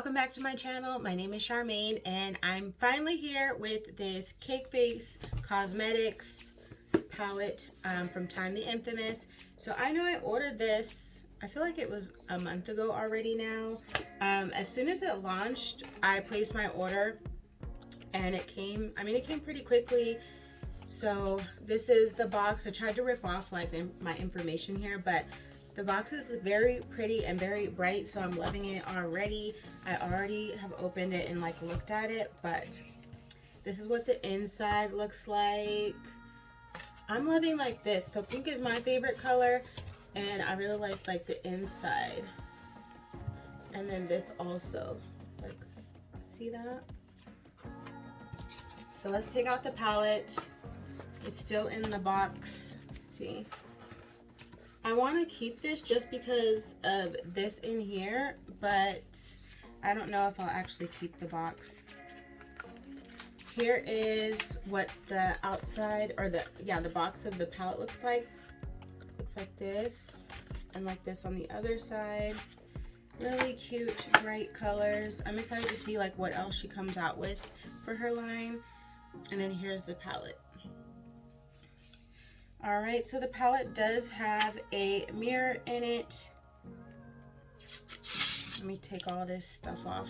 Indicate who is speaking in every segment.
Speaker 1: welcome back to my channel. My name is Charmaine and I'm finally here with this Cakeface Cosmetics palette from tymetheinfamous. So I know I ordered this, I feel like it was a month ago already now. As soon as it launched, I placed my order and it came, it came pretty quickly. So this is the box. I tried to rip off like my information here, but the box is very pretty and very bright, so I'm loving it already. I already have opened it and like looked at it, but this is what the inside looks like. I'm loving like this. So pink is my favorite color, and I really like the inside. And then this also, like, see that? So let's take out the palette. It's still in the box. See? I want to keep this just because of this in here, but I don't know if I'll actually keep the box. Here is what the outside, or the box of the palette looks like. Looks like this, and like this on the other side. Really cute, bright colors. I'm excited to see like what else she comes out with for her line. And then here's the palette. Alright, so the palette does have a mirror in it. Let me take all this stuff off.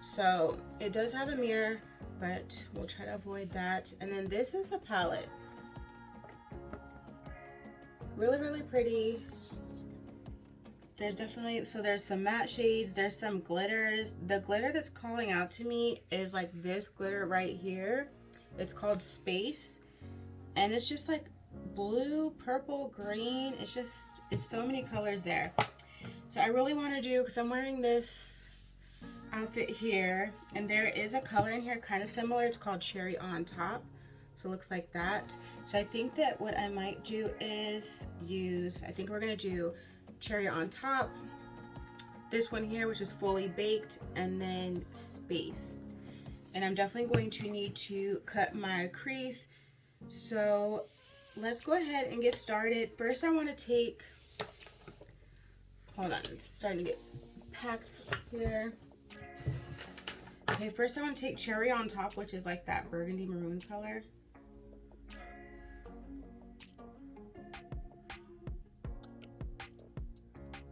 Speaker 1: So it does have a mirror, but we'll try to avoid that. And then this is a palette. Really, really pretty. There's definitely, so there's some matte shades, there's some glitters. The glitter that's calling out to me is like this glitter right here. It's called Space. And it's just like blue, purple, green. It's so many colors there. So I really want to do, because I'm wearing this outfit here, and there is a color in here kind of similar. It's called Cherry on Top. So it looks like that. So I think that what I might do is use, I think we're going to do Cherry on Top, this one here, which is Fully Baked, and then Space. And I'm definitely going to need to cut my crease. So let's go ahead and get started. First I want to take, hold on, it's starting to get packed here. Okay, first I want to take Cherry on Top, which is like that burgundy maroon color.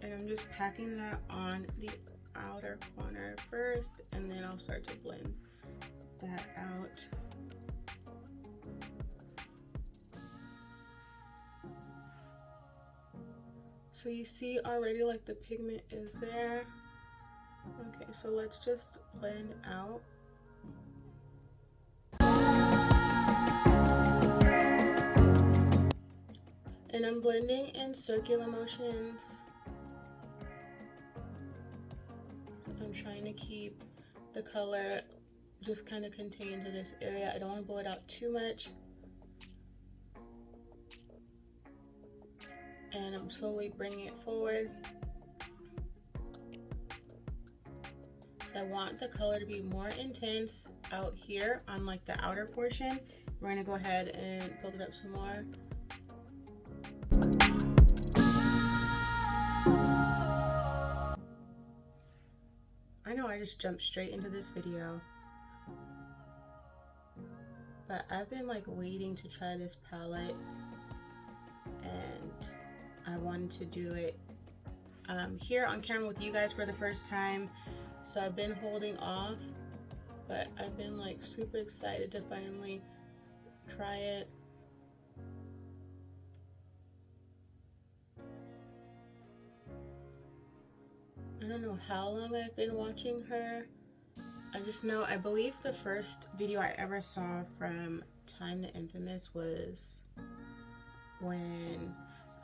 Speaker 1: And I'm just packing that on the outer corner first, and then I'll start to blend that out. So you see already like the pigment is there. Okay, so let's just blend out. And I'm blending in circular motions. So I'm trying to keep the color just kind of contained to this area. I don't want to blow it out too much. And I'm slowly bringing it forward. So I want the color to be more intense out here on like the outer portion. We're gonna go ahead and build it up some more. I know I just jumped straight into this video, but I've been like waiting to try this palette, and I wanted to do it here on camera with you guys for the first time. So I've been holding off, but I've been like super excited to finally try it. I don't know how long I've been watching her. I just know, I believe the first video I ever saw from tymetheinfamous was when,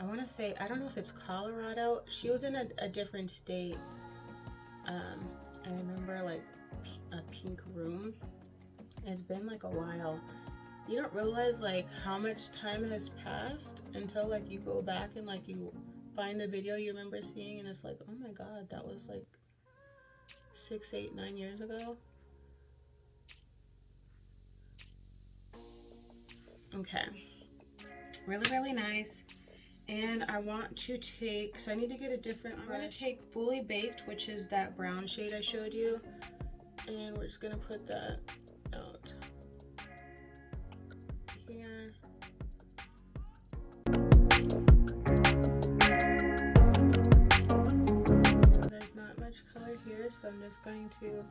Speaker 1: I want to say, I don't know if it's Colorado. She was in a different state. I remember like a pink room. It's been like a while. You don't realize like how much time has passed until like you go back and like you find a video you remember seeing, and it's like, oh my god, that was like 6, 8, 9 years ago. Okay, really, really nice. And I want to take, so I need to get a different brush. I'm going to take Fully Baked, which is that brown shade I showed you. And we're just going to put that out here. So there's not much color here, so I'm just going to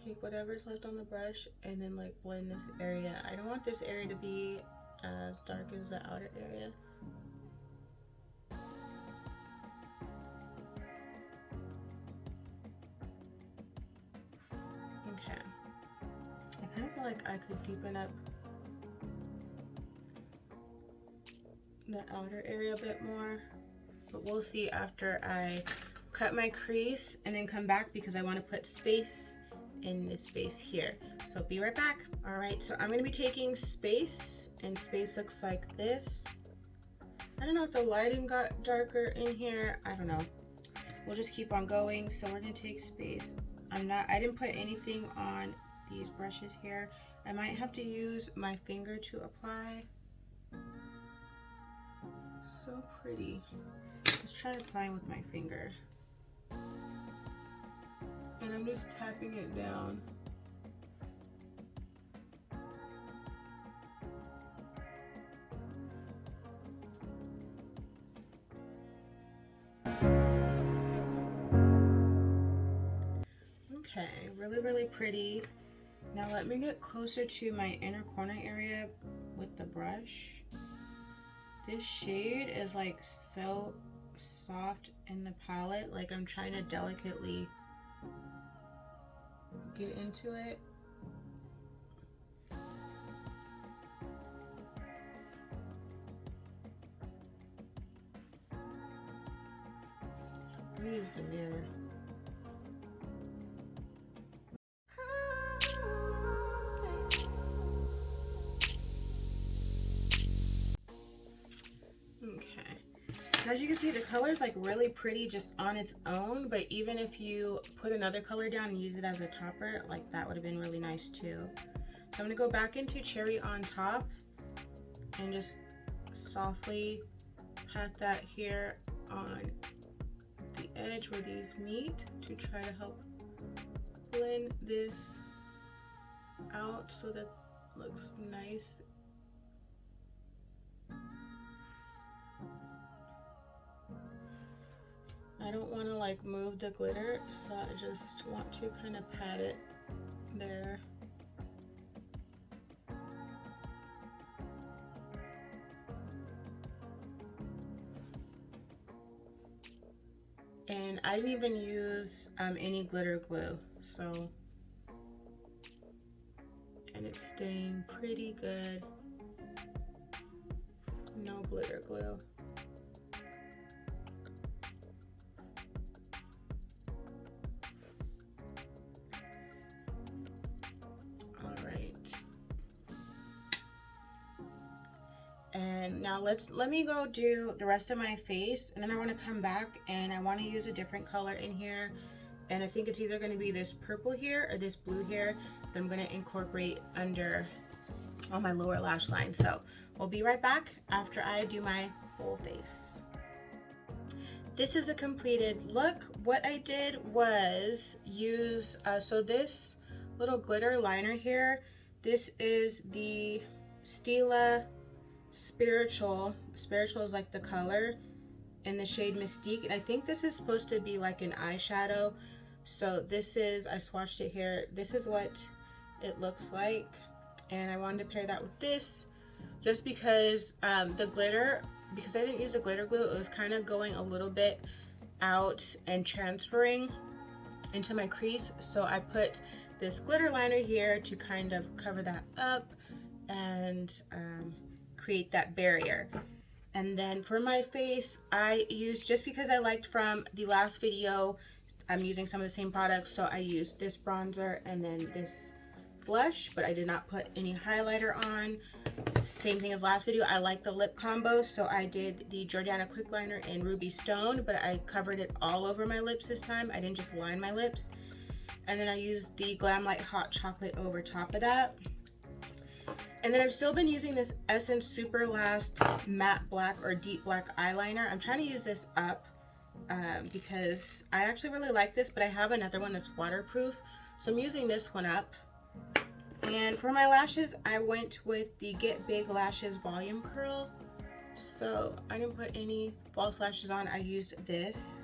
Speaker 1: take whatever's left on the brush and then like blend this area. I don't want this area to be as dark as the outer area. Okay. I kind of feel like I could deepen up the outer area a bit more, but we'll see after I cut my crease and then come back because I want to put space in this space here. So be right back. All right, so I'm going to be taking Space, and Space looks like this. I don't know if the lighting got darker in here. I don't know. We'll just keep on going. So we're going to take Space. I didn't put anything on these brushes here. I might have to use my finger to apply. So pretty. Let's try applying with my finger. And I'm just tapping it down. Okay, really, really pretty. Now let me get closer to my inner corner area with the brush. This shade is like so soft in the palette, like I'm trying to delicately get into it. I'm gonna use the mirror. So as you can see, the color is like really pretty just on its own, but even if you put another color down and use it as a topper, like that would have been really nice too. So I'm gonna go back into Cherry on Top and just softly pat that here on the edge where these meet to try to help blend this out so that it looks nice. I don't want to like move the glitter, so I just want to kind of pat it there. And I didn't even use any glitter glue, so, and it's staying pretty good. No glitter glue. And now let me go do the rest of my face, and then I want to come back and I want to use a different color in here, and I think it's either going to be this purple here or this blue here that I'm going to incorporate under on my lower lash line. So we'll be right back after I do my whole face. This is a completed look. What I did was use so this little glitter liner here, this is the Stila Spiritual is like the color in the shade Mystique, and I think this is supposed to be like an eyeshadow. So this is, I swatched it here, this is what it looks like, and I wanted to pair that with this just because the glitter, because I didn't use the glitter glue, it was kind of going a little bit out and transferring into my crease, so I put this glitter liner here to kind of cover that up and create that barrier. And then for my face, I used, just because I liked from the last video, I'm using some of the same products, so I used this bronzer and then this blush, but I did not put any highlighter on. Same thing as last video, I like the lip combo, so I did the Jordana Quick Liner in Ruby Stone, but I covered it all over my lips this time. I didn't just line my lips. And then I used the Glam Light Hot Chocolate over top of that. And then I've still been using this Essence Super Last Matte Black or Deep Black Eyeliner. I'm trying to use this up because I actually really like this, but I have another one that's waterproof. So I'm using this one up. And for my lashes, I went with the Get Big Lashes Volume Curl. So I didn't put any false lashes on. I used this.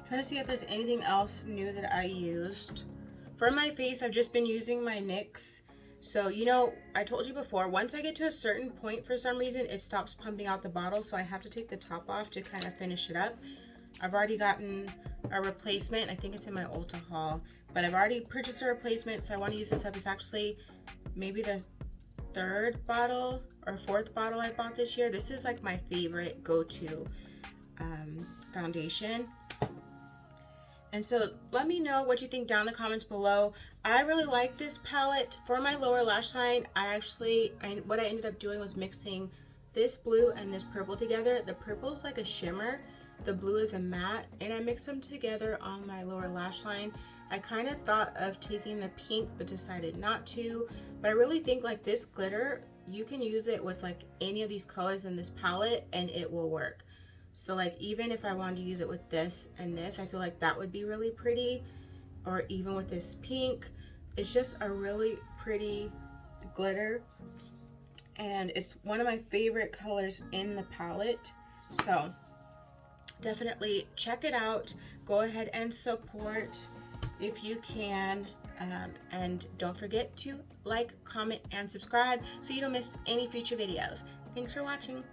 Speaker 1: Trying to see if there's anything else new that I used. For my face, I've just been using my NYX. So, you know, I told you before, once I get to a certain point, for some reason, it stops pumping out the bottle. So I have to take the top off to kind of finish it up. I've already gotten a replacement. I think it's in my Ulta haul. But I've already purchased a replacement, so I want to use this up. It's actually maybe the third bottle or fourth bottle I bought this year. This is like my favorite go-to foundation. And so let me know what you think down in the comments below. I really like this palette. For my lower lash line, what I ended up doing was mixing this blue and this purple together. The purple is like a shimmer, the blue is a matte, and I mixed them together on my lower lash line. I kind of thought of taking the pink but decided not to. But I really think like this glitter, you can use it with like any of these colors in this palette and it will work. So like even if I wanted to use it with this and this, I feel like that would be really pretty. Or even with this pink. It's just a really pretty glitter. And it's one of my favorite colors in the palette. So definitely check it out. Go ahead and support if you can. And don't forget to like, comment, and subscribe so you don't miss any future videos. Thanks for watching.